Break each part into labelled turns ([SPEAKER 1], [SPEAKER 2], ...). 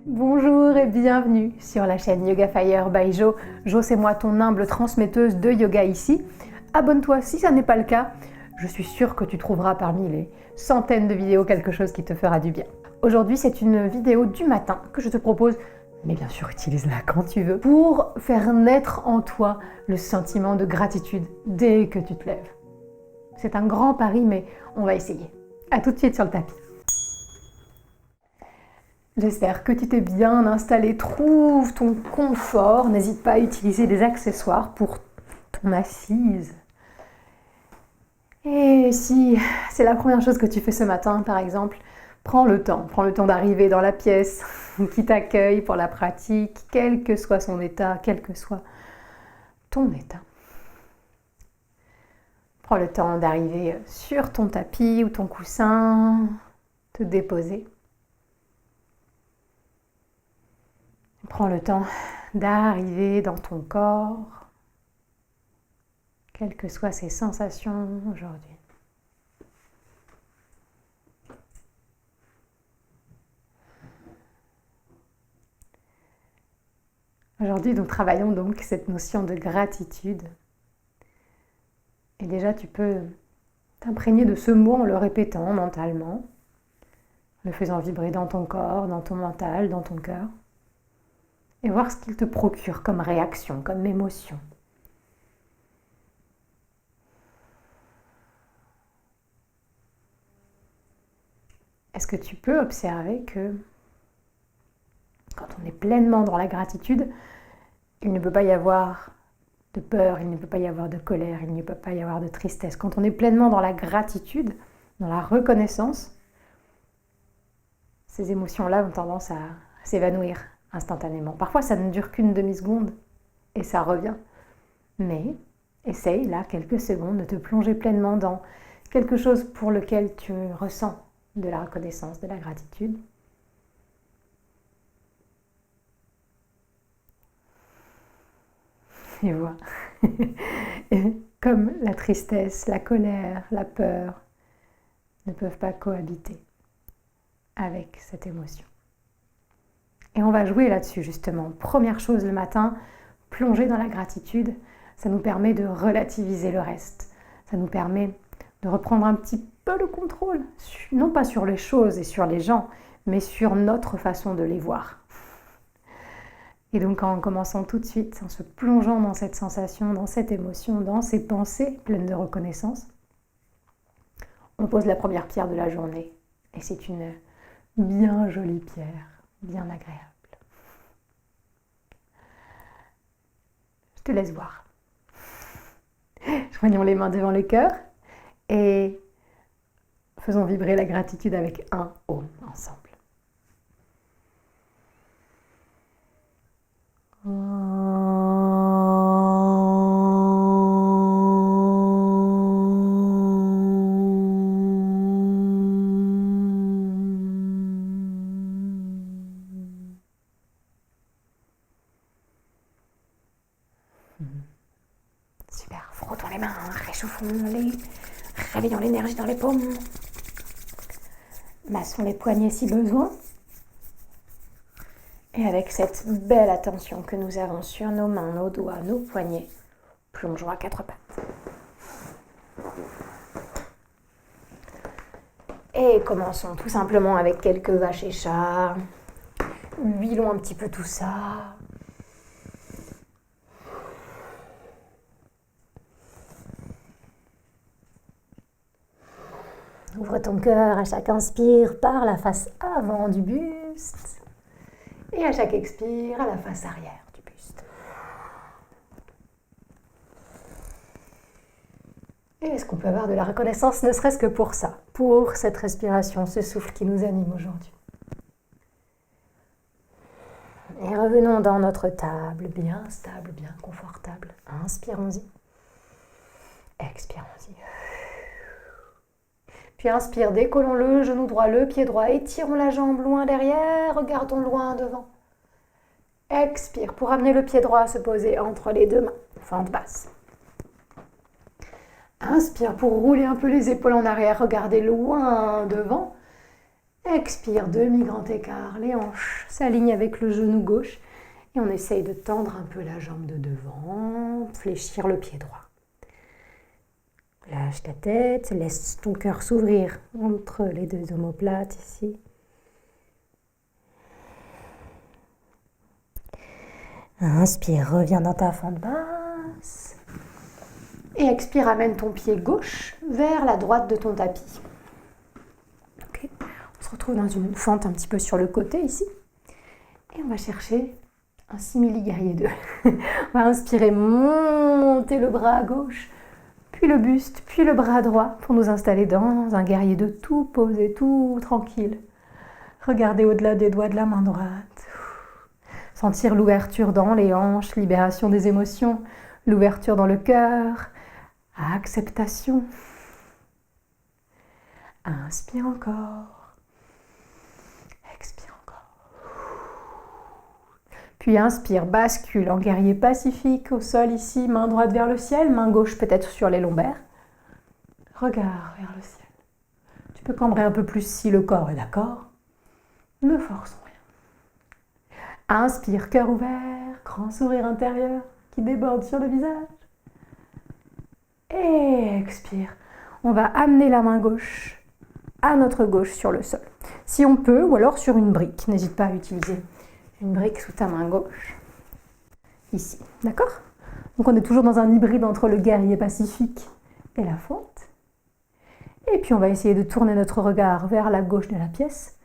[SPEAKER 1] Bonjour et bienvenue sur la chaîne Yoga Fire by Jo. Jo, c'est moi, ton humble transmetteuse de yoga ici. Abonne-toi si ça n'est pas le cas. Je suis sûre que tu trouveras parmi les centaines de vidéos quelque chose qui te fera du bien. Aujourd'hui, c'est une vidéo du matin que je te propose, mais bien sûr, utilise-la quand tu veux, pour faire naître en toi le sentiment de gratitude dès que tu te lèves. C'est un grand pari, mais on va essayer. À tout de suite sur le tapis. J'espère que tu t'es bien installé, trouve ton confort, n'hésite pas à utiliser des accessoires pour ton assise. Et si c'est la première chose que tu fais ce matin, par exemple, prends le temps d'arriver dans la pièce qui t'accueille pour la pratique, quel que soit son état, quel que soit ton état. Prends le temps d'arriver sur ton tapis ou ton coussin, te déposer. Prends le temps d'arriver dans ton corps, quelles que soient ses sensations aujourd'hui. Aujourd'hui, nous travaillons donc cette notion de gratitude. Et déjà, tu peux t'imprégner de ce mot en le répétant mentalement, le faisant vibrer dans ton corps, dans ton mental, dans ton cœur. Et voir ce qu'il te procure comme réaction, comme émotion. Est-ce que tu peux observer que quand on est pleinement dans la gratitude, il ne peut pas y avoir de peur, il ne peut pas y avoir de colère, il ne peut pas y avoir de tristesse. Quand on est pleinement dans la gratitude, dans la reconnaissance, ces émotions-là ont tendance à s'évanouir instantanément. Parfois, ça ne dure qu'une demi-seconde et ça revient. Mais essaye, là, quelques secondes, de te plonger pleinement dans quelque chose pour lequel tu ressens de la reconnaissance, de la gratitude. Et vois. Et comme la tristesse, la colère, la peur ne peuvent pas cohabiter avec cette émotion. Et on va jouer là-dessus justement. Première chose le matin, plonger dans la gratitude, ça nous permet de relativiser le reste. Ça nous permet de reprendre un petit peu le contrôle, non pas sur les choses et sur les gens, mais sur notre façon de les voir. Et donc en commençant tout de suite, en se plongeant dans cette sensation, dans cette émotion, dans ces pensées pleines de reconnaissance, on pose la première pierre de la journée. Et c'est une bien jolie pierre. Bien agréable. Je te laisse voir. Joignons les mains devant le cœur et faisons vibrer la gratitude avec un Om ensemble. Super, frottons les mains, réchauffons-les, réveillons l'énergie dans les paumes, massons les poignets si besoin. Et avec cette belle attention que nous avons sur nos mains, nos doigts, nos poignets, plongeons à quatre pattes. Et commençons tout simplement avec quelques vaches et chats. Huilons un petit peu tout ça. Ouvre ton cœur à chaque inspire par la face avant du buste et à chaque expire à la face arrière du buste. Et est-ce qu'on peut avoir de la reconnaissance, ne serait-ce que pour ça, pour cette respiration, ce souffle qui nous anime aujourd'hui. Et revenons dans notre table, bien stable, bien confortable. Inspirons-y. Expirons-y. Puis inspire, décollons le genou droit, le pied droit, étirons la jambe loin derrière, regardons loin devant. Expire pour amener le pied droit à se poser entre les deux mains, fente basse. Inspire pour rouler un peu les épaules en arrière, regardez loin devant. Expire, demi-grand écart, les hanches s'alignent avec le genou gauche et on essaye de tendre un peu la jambe de devant, fléchir le pied droit. Lâche ta tête, laisse ton cœur s'ouvrir entre les deux omoplates ici. Inspire, reviens dans ta fente basse. Et expire, amène ton pied gauche vers la droite de ton tapis. Okay. On se retrouve dans une fente un petit peu sur le côté ici. Et on va chercher un simili-guerrier 2. On va inspirer, monter le bras à gauche, puis le buste, puis le bras droit pour nous installer dans un guerrier 2 tout posé, tout tranquille. Regardez au-delà des doigts de la main droite. Sentir l'ouverture dans les hanches, libération des émotions, l'ouverture dans le cœur, acceptation. Inspire encore. Expire encore. Puis inspire, bascule en guerrier pacifique au sol ici, main droite vers le ciel, main gauche peut-être sur les lombaires. Regard vers le ciel. Tu peux cambrer un peu plus si le corps est d'accord. Ne forçons rien. Inspire, cœur ouvert, grand sourire intérieur qui déborde sur le visage. Et expire. On va amener la main gauche à notre gauche sur le sol. Si on peut, ou alors sur une brique. N'hésite pas à utiliser une brique sous ta main gauche. Ici, d'accord? Donc on est toujours dans un hybride entre le guerrier pacifique et la fente. Et puis on va essayer de tourner notre regard vers la gauche de la pièce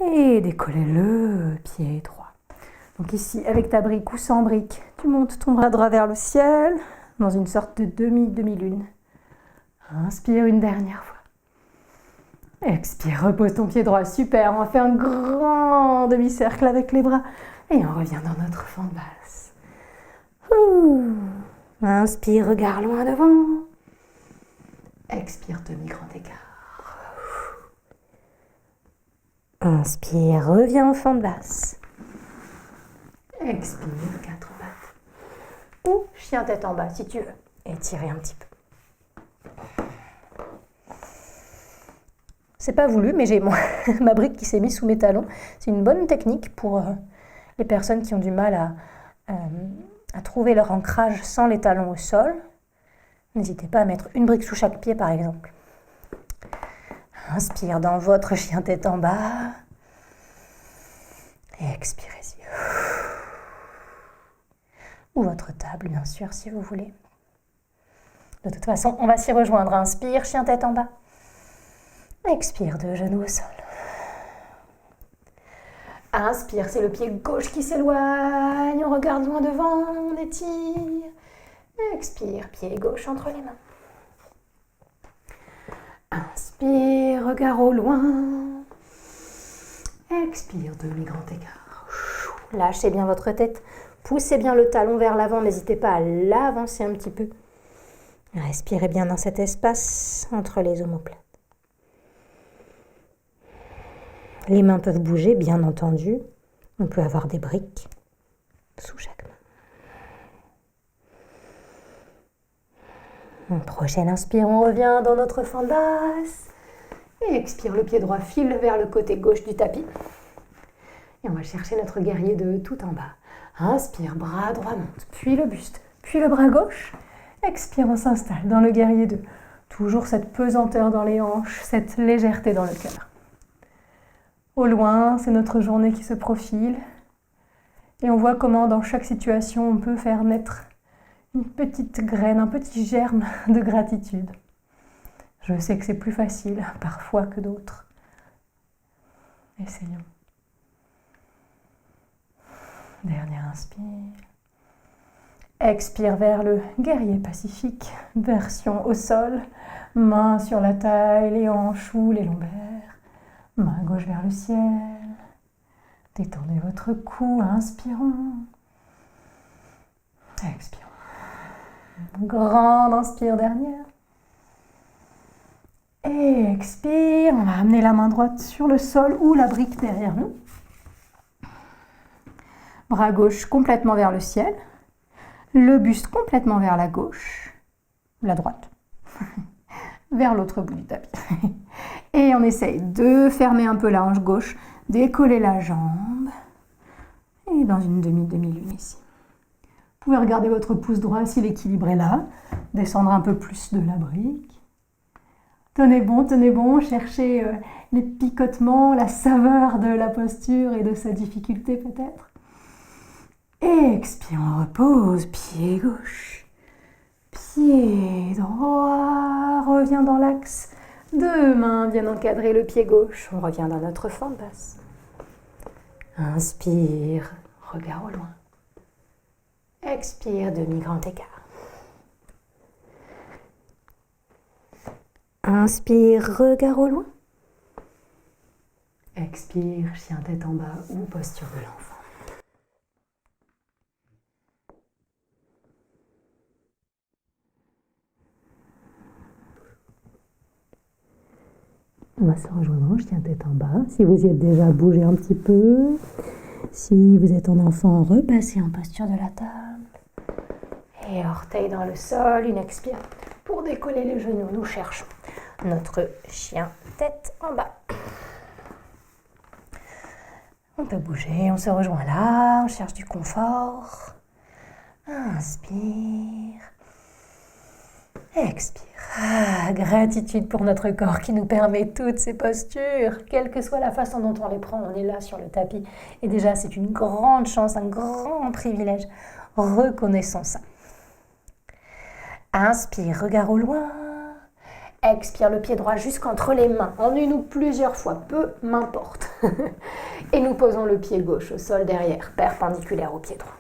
[SPEAKER 1] et décoller le pied droit. Donc ici, avec ta brique ou sans brique, tu montes ton bras droit vers le ciel, dans une sorte de demi-lune. Inspire une dernière fois. Expire, repose ton pied droit, super. On fait un grand demi-cercle avec les bras et on revient dans notre fente basse. Inspire, regard loin devant. Expire, demi-grand écart. Inspire, reviens en fente basse. Expire, 4 pattes. Ou chien tête en bas si tu veux. Étirez un petit peu. C'est pas voulu, mais j'ai ma brique qui s'est mise sous mes talons. C'est une bonne technique pour les personnes qui ont du mal à trouver leur ancrage sans les talons au sol. N'hésitez pas à mettre une brique sous chaque pied, par exemple. Inspire dans votre chien tête en bas. Et expirez-y. Ou votre table, bien sûr, si vous voulez. De toute façon, on va s'y rejoindre. Inspire, chien tête en bas. Expire, deux genoux au sol. Inspire, c'est le pied gauche qui s'éloigne. On regarde loin devant, on étire. Expire, pied gauche entre les mains. Inspire, regard au loin. Expire, demi-grand écart. Lâchez bien votre tête. Poussez bien le talon vers l'avant. N'hésitez pas à l'avancer un petit peu. Respirez bien dans cet espace entre les omoplates. Les mains peuvent bouger, bien entendu. On peut avoir des briques sous chaque main. Prochaine inspire, on revient dans notre fente basse. Et expire, le pied droit file vers le côté gauche du tapis. Et on va chercher notre guerrier 2 tout en bas. Inspire, bras droit monte, puis le buste, puis le bras gauche. Expire, on s'installe dans le guerrier 2. Toujours cette pesanteur dans les hanches, cette légèreté dans le cœur. Au loin, c'est notre journée qui se profile. Et on voit comment dans chaque situation, on peut faire naître une petite graine, un petit germe de gratitude. Je sais que c'est plus facile parfois que d'autres. Essayons. Dernière inspire. Expire vers le guerrier pacifique, version au sol, main sur la taille, les hanches ou les lombaires. Main gauche vers le ciel. Détendez votre cou, inspirons. Expirons. Grande inspire dernière. Et expire. On va amener la main droite sur le sol ou la brique derrière nous. Bras gauche complètement vers le ciel. Le buste complètement vers la gauche. La droite. vers l'autre bout du tapis. Et on essaye de fermer un peu la hanche gauche, décoller la jambe. Et dans une demi-lune ici. Vous pouvez regarder votre pouce droit si l'équilibre est là. Descendre un peu plus de la brique. Tenez bon, cherchez les picotements, la saveur de la posture et de sa difficulté peut-être. Expire, on repose, pied gauche, pied droit, revient dans l'axe. Deux mains viennent encadrer le pied gauche, on revient dans notre fente basse. Inspire, regard au loin. Expire, demi-grand écart. Inspire, regard au loin. Expire, chien tête en bas ou posture de l'enfant. On va se rejoindre en chien tête en bas. Si vous y êtes déjà, bougez un petit peu. Si vous êtes en enfant, repassez en posture de la table. Et orteil dans le sol, une expire. Pour décoller les genoux, nous cherchons notre chien tête en bas. On peut bouger, on se rejoint là, on cherche du confort. Inspire. Expire. Gratitude pour notre corps qui nous permet toutes ces postures. Quelle que soit la façon dont on les prend, on est là sur le tapis. Et déjà, c'est une grande chance, un grand privilège. Reconnaissons ça. Inspire, regard au loin. Expire, le pied droit jusqu'entre les mains, en une ou plusieurs fois, peu m'importe. Et nous posons le pied gauche au sol derrière, perpendiculaire au pied droit.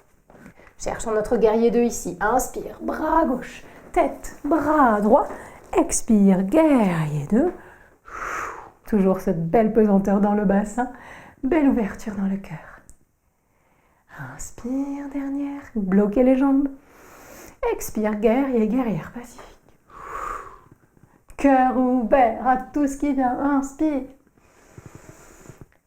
[SPEAKER 1] Cherchons notre guerrier 2 ici. Inspire, bras gauche. Tête, bras droit, expire, guerrier 2. Toujours cette belle pesanteur dans le bassin, belle ouverture dans le cœur. Inspire, dernière, bloquez les jambes. Expire, guerrier, guerrière pacifique. Cœur ouvert à tout ce qui vient, inspire.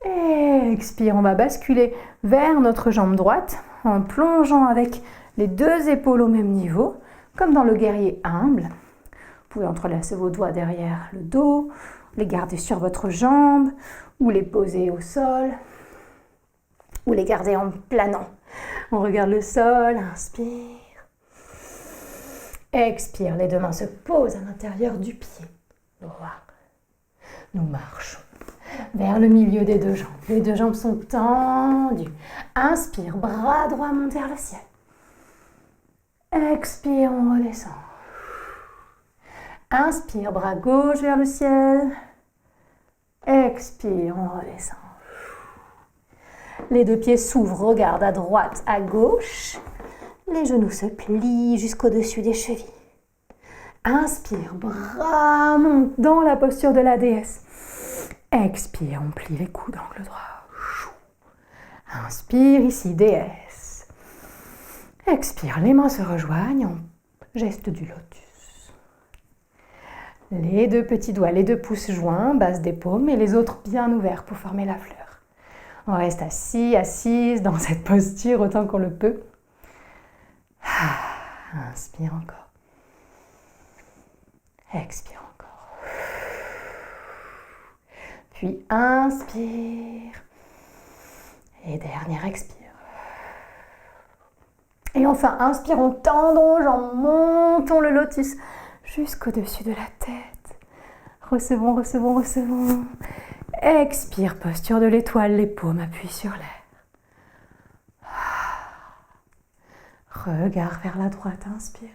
[SPEAKER 1] Expire, on va basculer vers notre jambe droite en plongeant avec les deux épaules au même niveau. Comme dans le guerrier humble, vous pouvez entrelacer vos doigts derrière le dos, les garder sur votre jambe, ou les poser au sol, ou les garder en planant. On regarde le sol, inspire. Expire, les deux mains se posent à l'intérieur du pied droit. Nous marchons vers le milieu des deux jambes. Les deux jambes sont tendues. Inspire, bras droit monte vers le ciel. Expire, on redescend. Inspire, bras gauche vers le ciel. Expire, on redescend. Les deux pieds s'ouvrent, regardent à droite, à gauche. Les genoux se plient jusqu'au-dessus des chevilles. Inspire, bras montent dans la posture de la déesse. Expire, on plie les coudes d'angle droit. Inspire, ici, déesse. Expire, les mains se rejoignent en geste du lotus. Les deux petits doigts, les deux pouces joints, base des paumes et les autres bien ouverts pour former la fleur. On reste assis, assise dans cette posture autant qu'on le peut. Inspire encore. Expire encore. Puis inspire. Et dernière expire. Et enfin, inspirons, tendons, jambes, montons le lotus jusqu'au-dessus de la tête. Recevons, recevons, recevons. Expire, posture de l'étoile, les paumes appuient sur l'air. Regard vers la droite, inspire.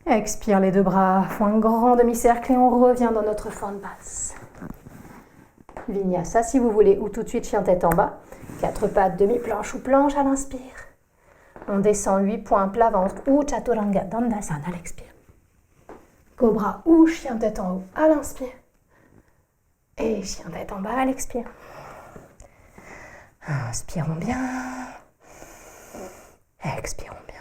[SPEAKER 1] Expire, les deux bras font un grand demi-cercle et on revient dans notre fente basse. Vinyasa si vous voulez, ou tout de suite chien tête en bas. 4 pattes, demi-planche ou planche à l'inspire. On descend 8 points plat ventre ou Chaturanga Dandasana à l'expire. Cobra ou chien tête en haut à l'inspire. Et chien tête en bas à l'expire. Inspirons bien. Expirons bien.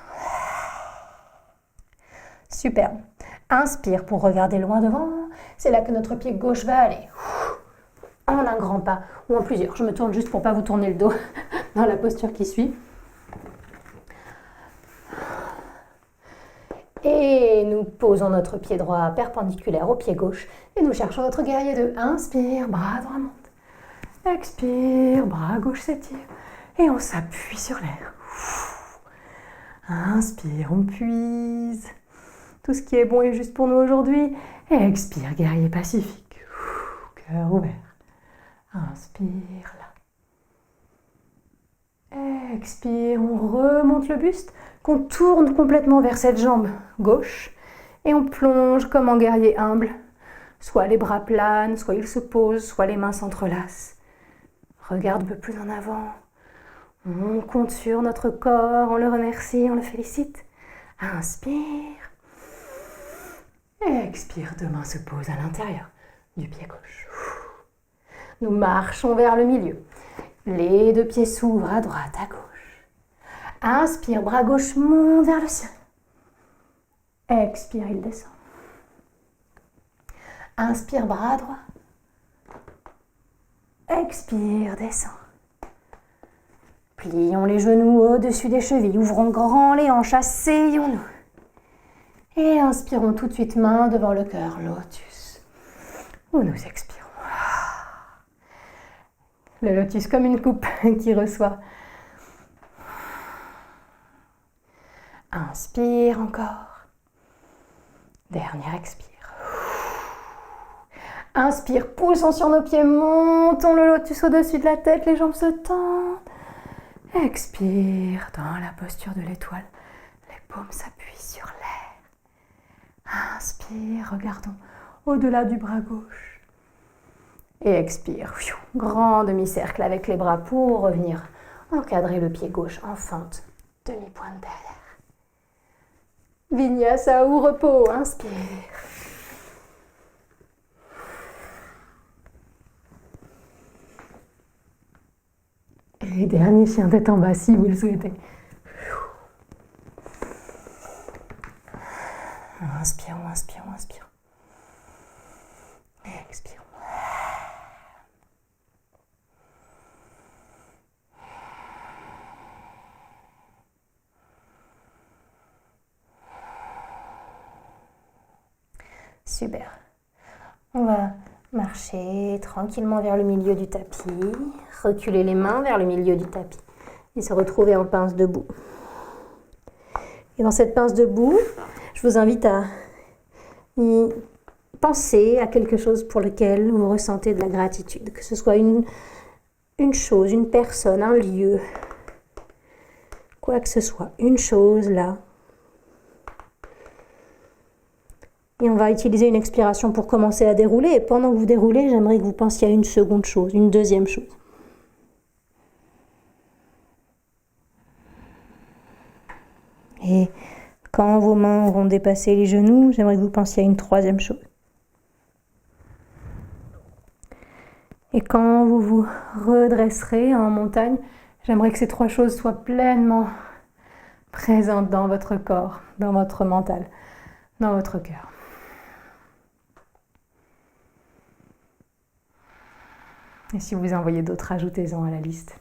[SPEAKER 1] Superbe. Inspire pour regarder loin devant. C'est là que notre pied gauche va aller. En un grand pas ou en plusieurs. Je me tourne juste pour ne pas vous tourner le dos dans la posture qui suit. Et nous posons notre pied droit perpendiculaire au pied gauche. Et nous cherchons notre guerrier 2. Inspire, bras droit monte. Expire, bras gauche s'étire. Et on s'appuie sur l'air. Inspire, on puise. Tout ce qui est bon et juste pour nous aujourd'hui. Et expire, guerrier pacifique. Cœur ouvert. Inspire là. Expire, on remonte le buste, qu'on tourne complètement vers cette jambe gauche. Et on plonge comme en guerrier humble. Soit les bras planent, soit ils se posent, soit les mains s'entrelacent. Regarde un peu plus en avant. On compte sur notre corps, on le remercie, on le félicite. Inspire. Expire, deux mains se posent à l'intérieur du pied gauche. Nous marchons vers le milieu. Les deux pieds s'ouvrent à droite, à gauche. Inspire, bras gauche monte vers le ciel. Expire, il descend. Inspire, bras droit. Expire, descend. Plions les genoux au-dessus des chevilles, ouvrons grand les hanches, asseyons-nous. Et inspirons tout de suite, main devant le cœur, lotus. Ou nous expirons. Le lotus comme une coupe qui reçoit. Inspire encore. Dernier expire. Inspire, poussons sur nos pieds, montons le lotus au-dessus de la tête, les jambes se tendent. Expire dans la posture de l'étoile. Les paumes s'appuient sur l'air. Inspire, regardons au-delà du bras gauche. Et expire, grand demi-cercle avec les bras pour revenir encadrer le pied gauche en fente, demi-pointe derrière. Vinyasa ou repos, inspire. Et dernier chien tête en bas si vous le souhaitez. Inspirons, inspirons, inspirons. Expirons. Super. On va marcher tranquillement vers le milieu du tapis, reculer les mains vers le milieu du tapis et se retrouver en pince debout. Et dans cette pince debout, je vous invite à y penser à quelque chose pour lequel vous ressentez de la gratitude, que ce soit une chose, une personne, un lieu, quoi que ce soit, une chose là. Et on va utiliser une expiration pour commencer à dérouler. Et pendant que vous déroulez, j'aimerais que vous pensiez à une seconde chose, une deuxième chose. Et quand vos mains auront dépassé les genoux, j'aimerais que vous pensiez à une troisième chose. Et quand vous vous redresserez en montagne, j'aimerais que ces trois choses soient pleinement présentes dans votre corps, dans votre mental, dans votre cœur. Et si vous en voyez d'autres, ajoutez-en à la liste.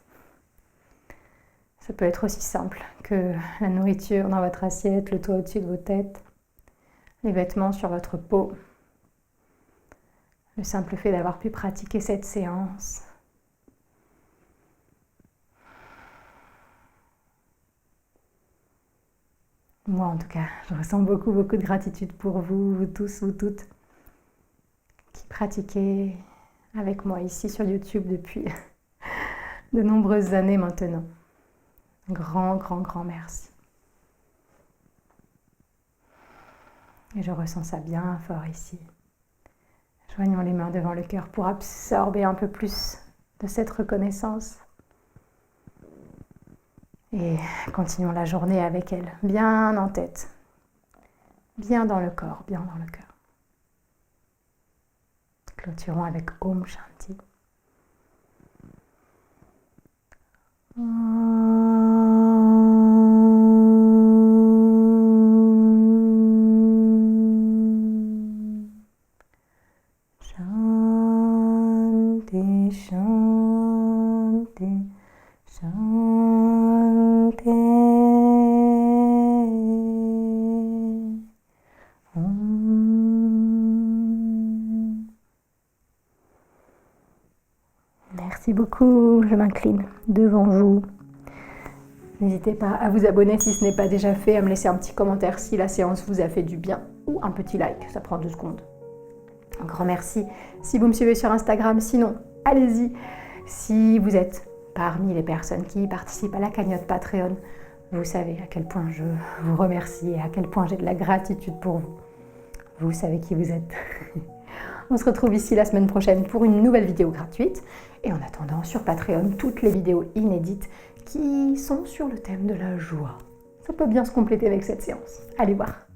[SPEAKER 1] Ça peut être aussi simple que la nourriture dans votre assiette, le toit au-dessus de vos têtes, les vêtements sur votre peau. Le simple fait d'avoir pu pratiquer cette séance. Moi, en tout cas, je ressens beaucoup de gratitude pour vous, vous tous, vous toutes, qui pratiquez avec moi ici sur YouTube depuis de nombreuses années maintenant. Grand merci. Et je ressens ça bien fort ici. Joignons les mains devant le cœur pour absorber un peu plus de cette reconnaissance. Et continuons la journée avec elle, bien en tête, bien dans le corps, bien dans le cœur. Clôturons avec Om Shanti. Shanti, Shanti, Shanti. beaucoup, je m'incline devant vous. N'hésitez pas à vous abonner si ce n'est pas déjà fait, à me laisser un petit commentaire si la séance vous a fait du bien ou un petit like, ça prend 2 secondes. Un grand merci si vous me suivez sur Instagram, sinon allez-y. Si vous êtes parmi les personnes qui participent à la cagnotte Patreon, vous savez à quel point je vous remercie et à quel point j'ai de la gratitude pour vous. Vous savez qui vous êtes. On se retrouve ici la semaine prochaine pour une nouvelle vidéo gratuite. Et en attendant, sur Patreon, toutes les vidéos inédites qui sont sur le thème de la joie. Ça peut bien se compléter avec cette séance. Allez voir.